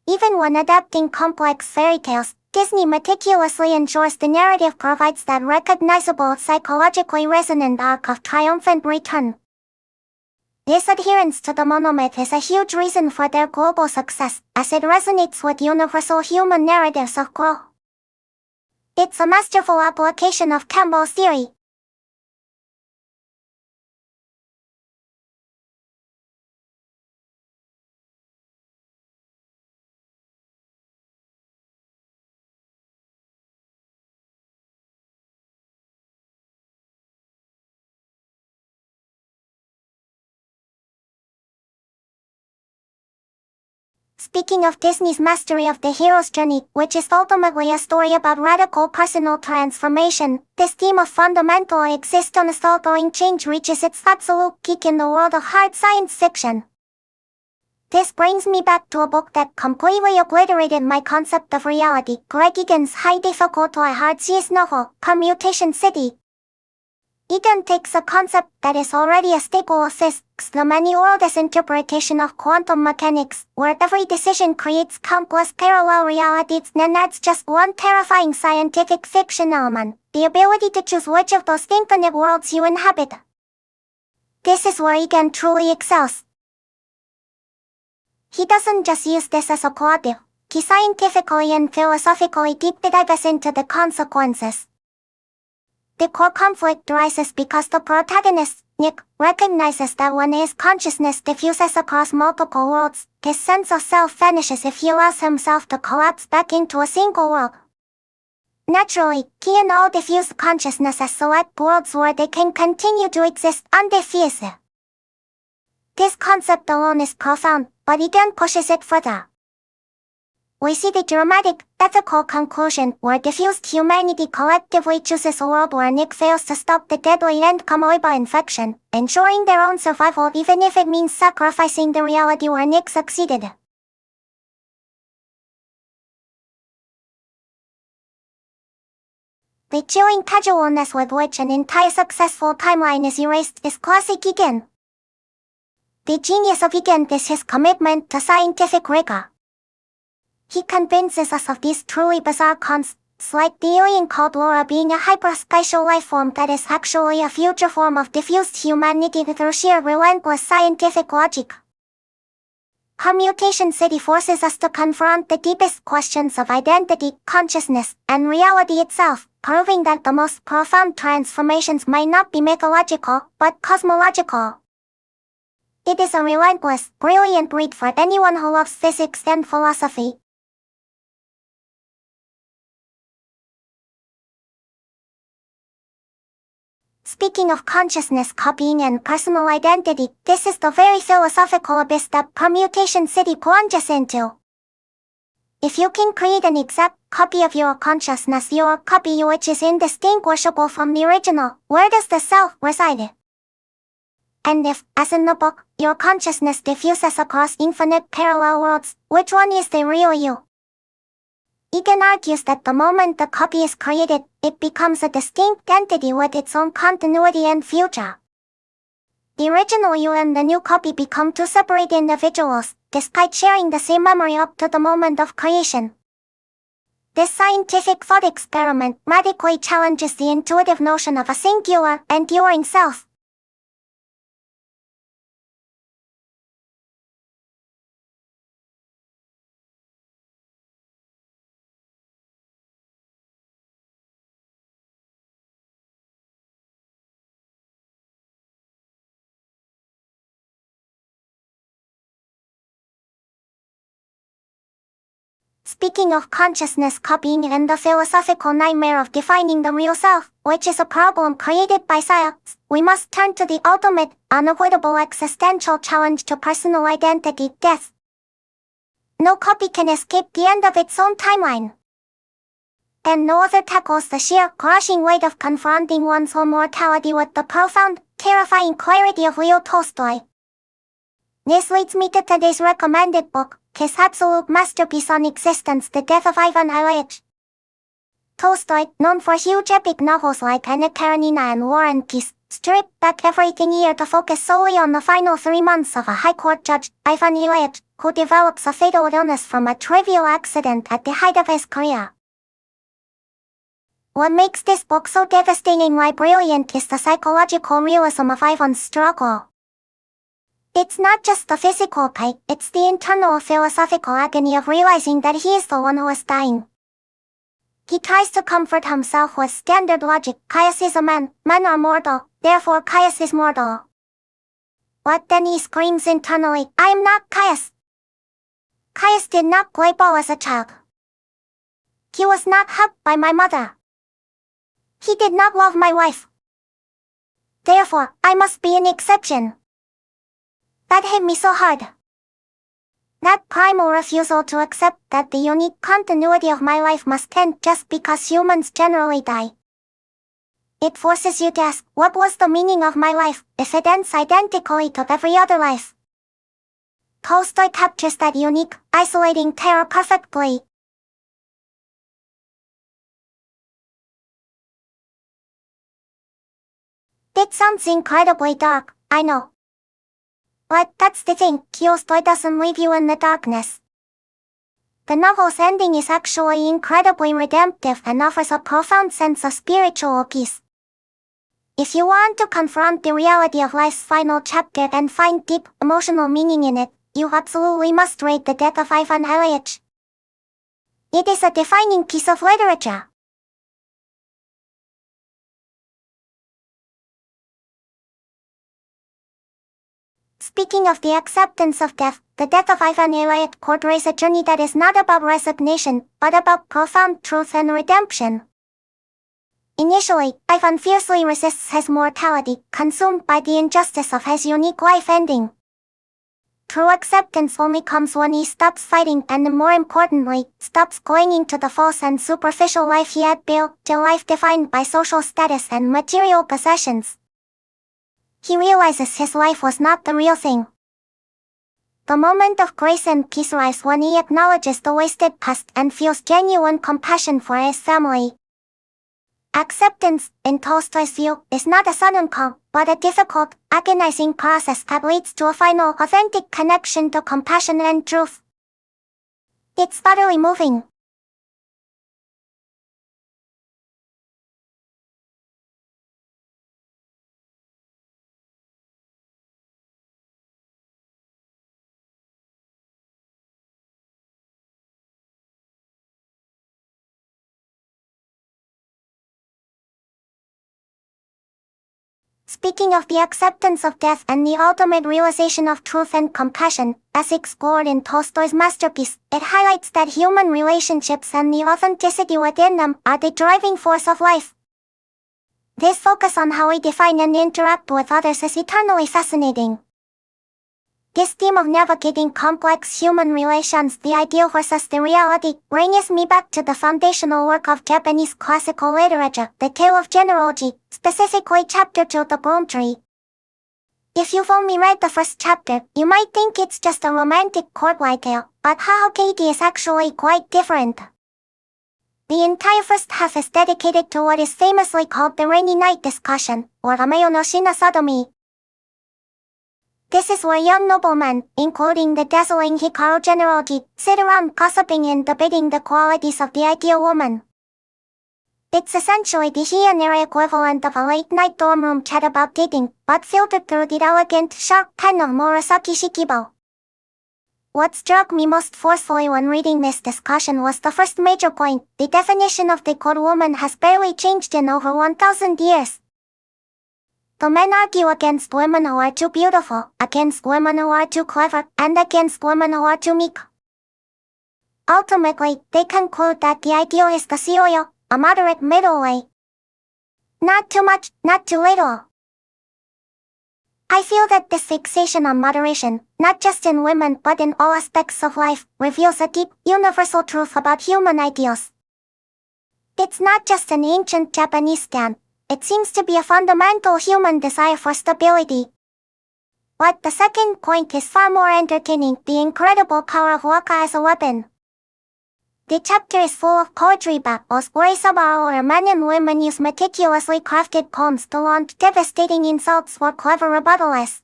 Even when adapting complex fairy tales, Disney meticulously ensures the narrative provides that recognizable, psychologically resonant arc of triumphant return. This adherence to the monomyth is a huge reason for their global success, as it resonates with universal human narratives of growth. It's a masterful application of Campbell's theory. Speaking of Disney's mastery of the hero's journey, which is ultimately a story about radical personal transformation, this theme of fundamental existence altering change reaches its absolute peak in the world of hard science fiction. This brings me back to a book that completely obliterated my concept of reality, Greg Egan's high-difficulty hard science novel, Commutation City. Egan takes a concept that is already a staple of physics, the many-worldist interpretation of quantum mechanics, where every decision creates countless parallel realities, and adds just one terrifying scientific fiction element, the ability to choose which of those infinite worlds you inhabit. This is where Egan truly excels. He doesn't just use this as a plot, he scientifically and philosophically deep dives into the consequences. The core conflict arises because the protagonist, Nick, recognizes that when his consciousness diffuses across multiple worlds, his sense of self vanishes if he allows himself to collapse back into a single world. Naturally, he and all diffuse consciousnesses select worlds where they can continue to exist undiffused. This concept alone is profound, but Egan pushes it further. We see the dramatic, ethical conclusion where diffused humanity collectively chooses a world where Nick fails to stop the deadly amoeba infection, ensuring their own survival even if it means sacrificing the reality where Nick succeeded. The chilling casualness with which an entire successful timeline is erased is classic Egan. The genius of Egan is his commitment to scientific rigor. He convinces us of these truly bizarre concepts, like the alien called Laura being a hyperspatial life form that is actually a future form of diffused humanity through sheer relentless scientific logic. Commutation City forces us to confront the deepest questions of identity, consciousness, and reality itself, proving that the most profound transformations might not be mythological, but cosmological. It is a relentless, brilliant read for anyone who loves physics and philosophy. Speaking of consciousness copying and personal identity, this is the very philosophical abyss that Commutation City plunges into. If you can create an exact copy of your consciousness, your copy which is indistinguishable from the original, where does the self reside? And if, as in the book, your consciousness diffuses across infinite parallel worlds, which one is the real you? Egan argues that the moment the copy is created, it becomes a distinct entity with its own continuity and future. The original you and the new copy become two separate individuals, despite sharing the same memory up to the moment of creation. This scientific thought experiment radically challenges the intuitive notion of a singular, enduring self. Speaking of consciousness copying and the philosophical nightmare of defining the real self, which is a problem created by science, we must turn to the ultimate, unavoidable existential challenge to personal identity: death. No copy can escape the end of its own timeline. And no other tackles the sheer, crushing weight of confronting one's own mortality with the profound, terrifying clarity of Leo Tolstoy. This leads me to today's recommended book, his absolute masterpiece on existence, The Death of Ivan Ilyich. Tolstoy, known for huge epic novels like Anna Karenina and War and Peace, stripped back everything here to focus solely on the final 3 months of a high court judge, Ivan Ilyich, who develops a fatal illness from a trivial accident at the height of his career. What makes this book so devastatingly brilliant is the psychological realism of Ivan's struggle. It's not just the physical pain, it's the internal philosophical agony of realizing that he is the one who is dying. He tries to comfort himself with standard logic: Caius is a man, men are mortal, therefore Caius is mortal. But then he screams internally, I am not Caius. Caius did not play ball as a child. He was not hugged by my mother. He did not love my wife. Therefore, I must be an exception. That hit me so hard. That primal refusal to accept that the unique continuity of my life must end just because humans generally die. It forces you to ask, what was the meaning of my life, if it ends identically to every other life? Tolstoy captures that unique, isolating terror perfectly. It sounds incredibly dark, I know. But that's the thing, Tolstoy doesn't leave you in the darkness. The novel's ending is actually incredibly redemptive and offers a profound sense of spiritual peace. If you want to confront the reality of life's final chapter and find deep, emotional meaning in it, you absolutely must read The Death of Ivan Ilyich. It is a defining piece of literature. Speaking of the acceptance of death, The Death of Ivan Ilyich portrays a journey that is not about resignation, but about profound truth and redemption. Initially, Ivan fiercely resists his mortality, consumed by the injustice of his unique life ending. True acceptance only comes when he stops fighting and, more importantly, stops clinging to the false and superficial life he had built, a life defined by social status and material possessions. He realizes his life was not the real thing. The moment of grace and peace arrives when he acknowledges the wasted past and feels genuine compassion for his family. Acceptance, in Tolstoy's view, is not a sudden calm, but a difficult, agonizing process that leads to a final, authentic connection to compassion and truth. It's utterly moving. Speaking of the acceptance of death and the ultimate realization of truth and compassion, as explored in Tolstoy's masterpiece, it highlights that human relationships and the authenticity within them are the driving force of life. This focus on how we define and interact with others is eternally fascinating. This theme of navigating complex human relations, the ideal versus the reality, brings me back to the foundational work of Japanese classical literature, The Tale of Genealogy, specifically Chapter 2, The Broom Tree. If you've only read the first chapter, you might think it's just a romantic courtly tale, but Katie is actually quite different. The entire first half is dedicated to what is famously called the rainy night discussion, or Amayo no Shina Sodomi. This is where young noblemen, including the dazzling Hikaru Genealogy, sit around gossiping and debating the qualities of the ideal woman. It's essentially the Hyaneri equivalent of a late-night dorm room chat about dating, but filtered through the elegant, sharp pen of Murasaki Shikibo. What struck me most forcefully when reading this discussion was the first major point: the definition of the good woman has barely changed in over 1,000 years. The men argue against women who are too beautiful, against women who are too clever, and against women who are too meek. Ultimately, they conclude that the ideal is the COO, a moderate middle way. Not too much, not too little. I feel that this fixation on moderation, not just in women but in all aspects of life, reveals a deep, universal truth about human ideals. It's not just an ancient Japanese stamp, it seems to be a fundamental human desire for stability. But the second point is far more entertaining, the incredible power of waka as a weapon. The chapter is full of poetry battles where men and women use meticulously crafted poems to launch devastating insults or clever rebuttals.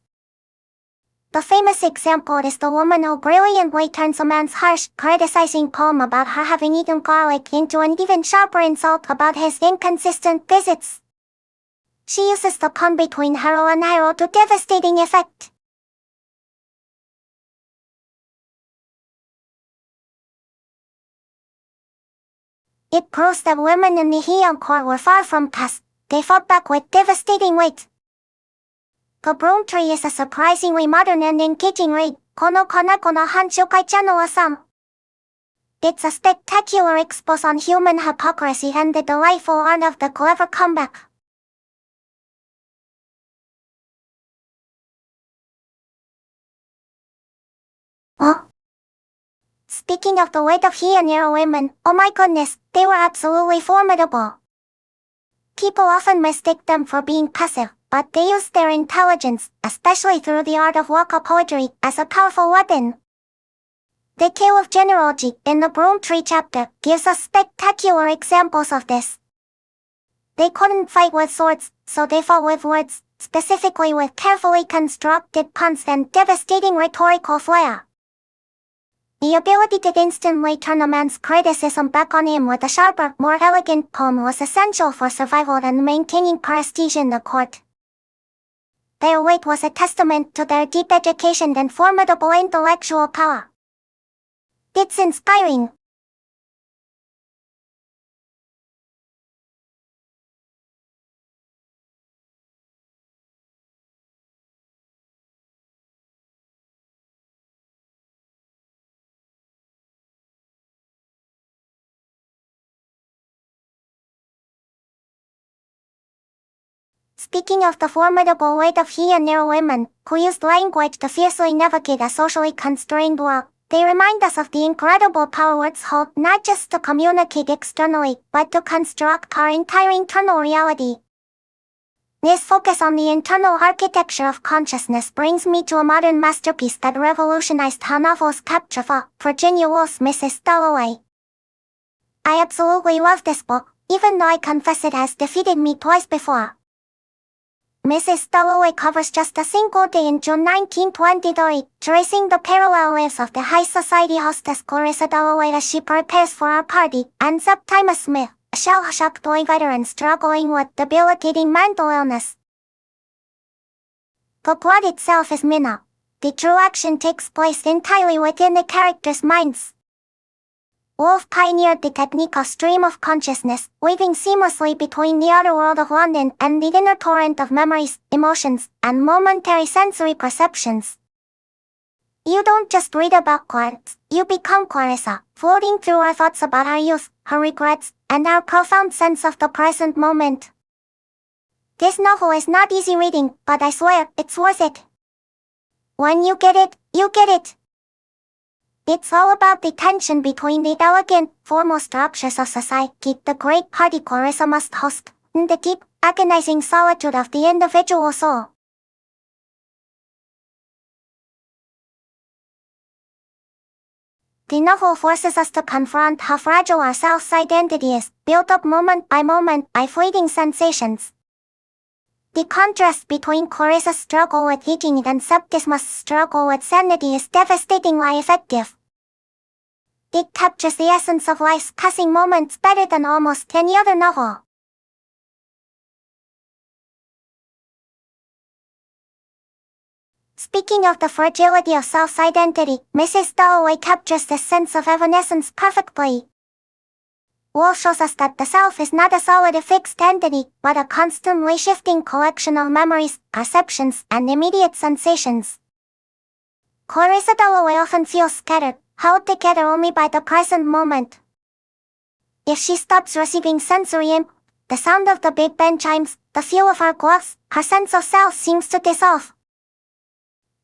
The famous example is the woman who brilliantly turns a man's harsh, criticizing poem about her having eaten garlic into an even sharper insult about his inconsistent visits. She uses the pun between hero and hero to devastating effect. It proves that women in the Heian court were far from passive. They fought back with devastating weight. The broom tree is a surprisingly modern and engaging read, Mini-Koneko no Hanshokai no Asam. It's a spectacular expose on human hypocrisy and the delightful art of the clever comeback. Oh. Speaking of the weight of Heian era women, oh my goodness, they were absolutely formidable. People often mistake them for being passive, but they use their intelligence, especially through the art of waka poetry, as a powerful weapon. The Tale of General G in the Broom Tree chapter gives us spectacular examples of this. They couldn't fight with swords, so they fought with words, specifically with carefully constructed puns and devastating rhetorical flair. The ability to instantly turn a man's criticism back on him with a sharper, more elegant poem was essential for survival and maintaining prestige in the court. Their weight was a testament to their deep education and formidable intellectual power. It's inspiring. Speaking of the formidable weight of Heian era women, who used language to fiercely navigate a socially constrained world, they remind us of the incredible power words hold not just to communicate externally, but to construct our entire internal reality. This focus on the internal architecture of consciousness brings me to a modern masterpiece that revolutionized how novels capture thought, Virginia Woolf's Mrs. Dalloway. I absolutely love this book, even though I confess it has defeated me twice before. Mrs. Dalloway covers just a single day in June 1923, tracing the parallel lives of the high society hostess Clarissa Dalloway as she prepares for our party, and Septimus Smith, a shell-shocked boy veteran struggling with debilitating mental illness. The plot itself is minor. The true action takes place entirely within the characters' minds. Woolf pioneered the technique of stream of consciousness, weaving seamlessly between the outer world of London and the inner torrent of memories, emotions, and momentary sensory perceptions. You don't just read about Clarissa, you become Clarissa, floating through our thoughts about our youth, her regrets, and our profound sense of the present moment. This novel is not easy reading, but I swear, it's worth it. When you get it, you get it. It's all about the tension between the elegant, formal structures of society the great party Clarissa must host, and the deep, agonizing solitude of the individual soul. The novel forces us to confront how fragile our self-identity is, built up moment by fleeting sensations. The contrast between Clarissa's struggle with aging and Septimus' struggle with sanity is devastatingly effective. It captures the essence of life's passing moments better than almost any other novel. Speaking of the fragility of self-identity, Mrs. Dalloway captures this sense of evanescence perfectly. Woolf shows us that the self is not a solid fixed entity, but a constantly shifting collection of memories, perceptions, and immediate sensations. Clarissa Dalloway often feels scattered, held together only by the present moment. If she stops receiving sensory input, the sound of the Big Ben chimes, the feel of her gloves, her sense of self seems to dissolve.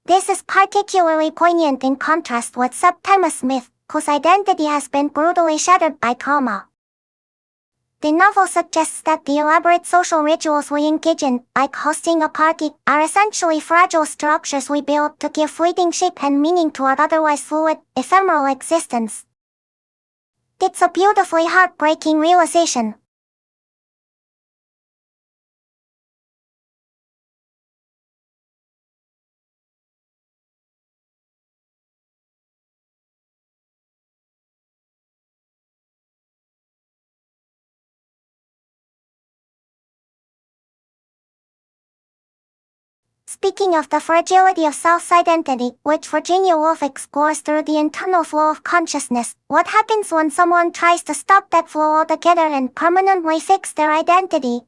This is particularly poignant in contrast with Septimus Smith, whose identity has been brutally shattered by trauma. The novel suggests that the elaborate social rituals we engage in, like hosting a party, are essentially fragile structures we build to give fleeting shape and meaning to our otherwise fluid, ephemeral existence. It's a beautifully heartbreaking realization. Speaking of the fragility of self-identity, which Virginia Woolf explores through the internal flow of consciousness, what happens when someone tries to stop that flow altogether and permanently fix their identity?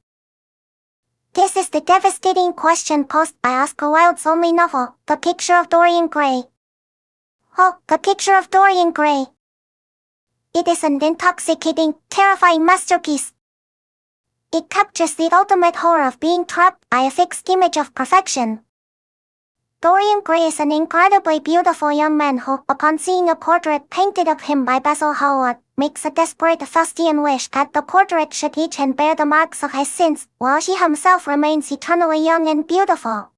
This is the devastating question posed by Oscar Wilde's only novel, The Picture of Dorian Gray. Oh, The Picture of Dorian Gray. It is an intoxicating, terrifying masterpiece. It captures the ultimate horror of being trapped by a fixed image of perfection. Dorian Gray is an incredibly beautiful young man who, upon seeing a portrait painted of him by Basil Hallward, makes a desperate Faustian wish that the portrait should age and bear the marks of his sins, while he himself remains eternally young and beautiful.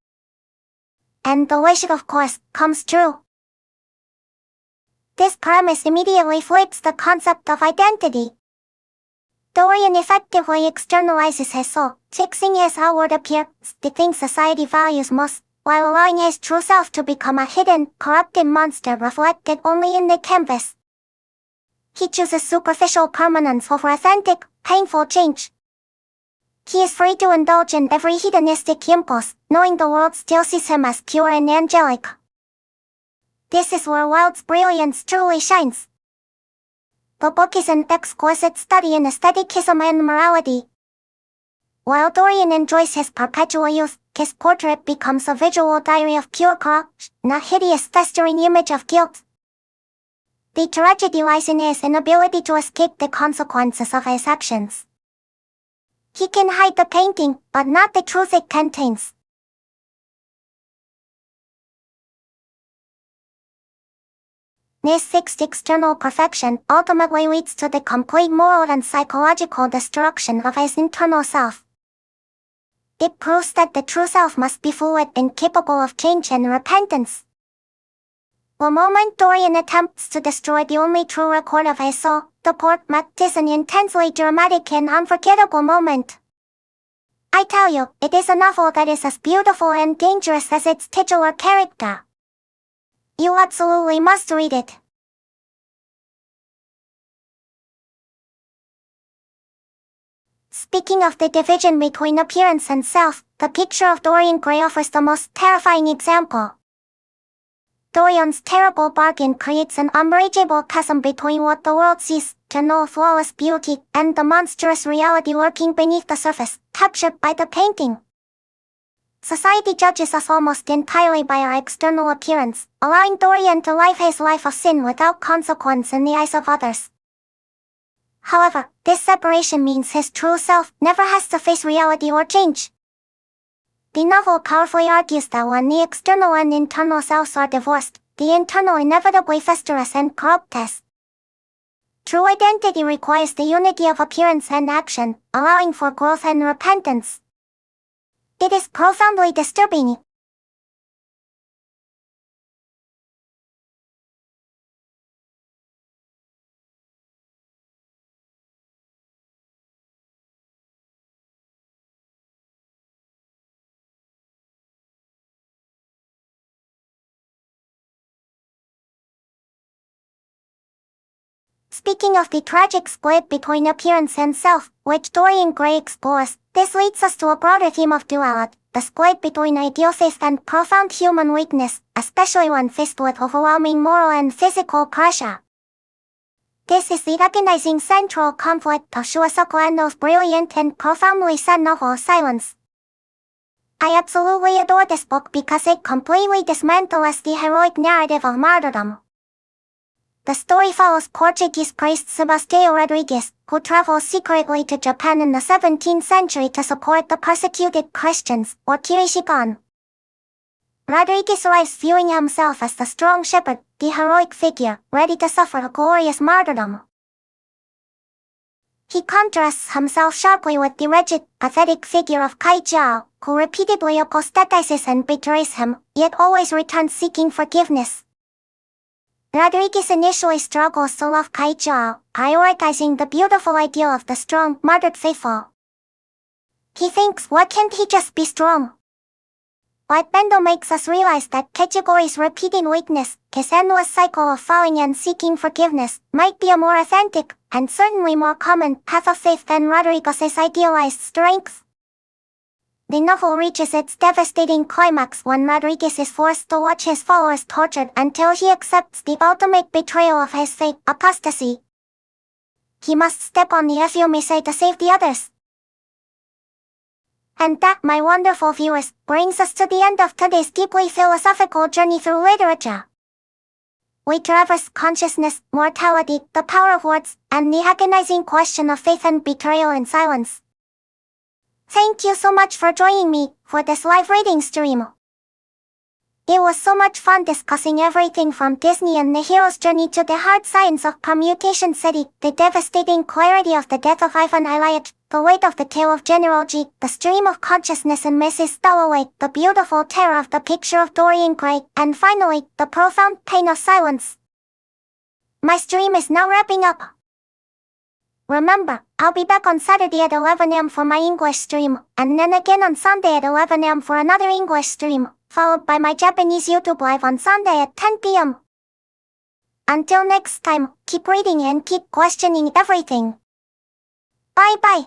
And the wish, of course, comes true. This premise immediately flips the concept of identity. Dorian effectively externalizes his soul, fixing his outward appearance, the thing society values most, while allowing his true self to become a hidden, corrupted monster reflected only in the canvas. He chooses superficial permanence over authentic, painful change. He is free to indulge in every hedonistic impulse, knowing the world still sees him as pure and angelic. This is where Wilde's brilliance truly shines. The book is an exquisite study in aestheticism and morality. While Dorian enjoys his perpetual youth, his portrait becomes a visual diary of pure courage, a hideous festering image of guilt. The tragedy lies in his inability to escape the consequences of his actions. He can hide the painting, but not the truth it contains. This fixed external perfection ultimately leads to the complete moral and psychological destruction of his internal self. It proves that the true self must be fluid and capable of change and repentance. The moment Dorian attempts to destroy the only true record of his soul, the portrait is an intensely dramatic and unforgettable moment. I tell you, it is a novel that is as beautiful and dangerous as its titular character. You absolutely must read it. Speaking of the division between appearance and self, The Picture of Dorian Gray offers the most terrifying example. Dorian's terrible bargain creates an unbridgeable chasm between what the world sees to know flawless beauty and the monstrous reality lurking beneath the surface, captured by the painting. Society judges us almost entirely by our external appearance, allowing Dorian to live his life of sin without consequence in the eyes of others. However, this separation means his true self never has to face reality or change. The novel powerfully argues that when the external and internal selves are divorced, the internal inevitably festers and corrupts. True identity requires the unity of appearance and action, allowing for growth and repentance. It is profoundly disturbing. Speaking of the tragic split between appearance and self, which Dorian Gray explores, this leads us to a broader theme of duality, the split between ideal faith and profound human weakness, especially when faced with overwhelming moral and physical pressure. This is the agonizing central conflict of Shusaku Endo's brilliant and profoundly sad novel Silence. I absolutely adore this book because it completely dismantles the heroic narrative of martyrdom. The story follows Portuguese priest Sebastião Rodrigues, who travels secretly to Japan in the 17th century to support the persecuted Christians, or Kirishikan. Rodrigues arrives viewing himself as the strong shepherd, the heroic figure, ready to suffer a glorious martyrdom. He contrasts himself sharply with the wretched, pathetic figure of Kai Jiao, who repeatedly apostatizes and betrays him, yet always returns seeking forgiveness. Rodrigues initially struggles to love Kai Jiao, prioritizing the beautiful ideal of the strong, martyred faithful. He thinks, why can't he just be strong? But Bendo makes us realize that Kechigori's repeating weakness, his endless cycle of falling and seeking forgiveness, might be a more authentic, and certainly more common, path of faith than Rodrigues' idealized strength. The novel reaches its devastating climax when Rodrigues is forced to watch his followers tortured until he accepts the ultimate betrayal of his faith, apostasy. He must step on the Efumise to save the others. And that, my wonderful viewers, brings us to the end of today's deeply philosophical journey through literature. We traverse consciousness, mortality, the power of words, and the agonizing question of faith and betrayal in silence. Thank you so much for joining me for this live reading stream. It was so much fun discussing everything from Disney and the hero's journey to the hard science of permutation city, the devastating clarity of the death of Ivan Ilyich, the weight of the tale of General G, the stream of consciousness in Mrs. Stowaway, the beautiful terror of the picture of Dorian Gray, and finally, the profound pain of silence. My stream is now wrapping up. Remember, I'll be back on Saturday at 11 am for my English stream, and then again on Sunday at 11 am for another English stream, followed by my Japanese YouTube live on Sunday at 10 p.m. Until next time, keep reading and keep questioning everything. Bye bye.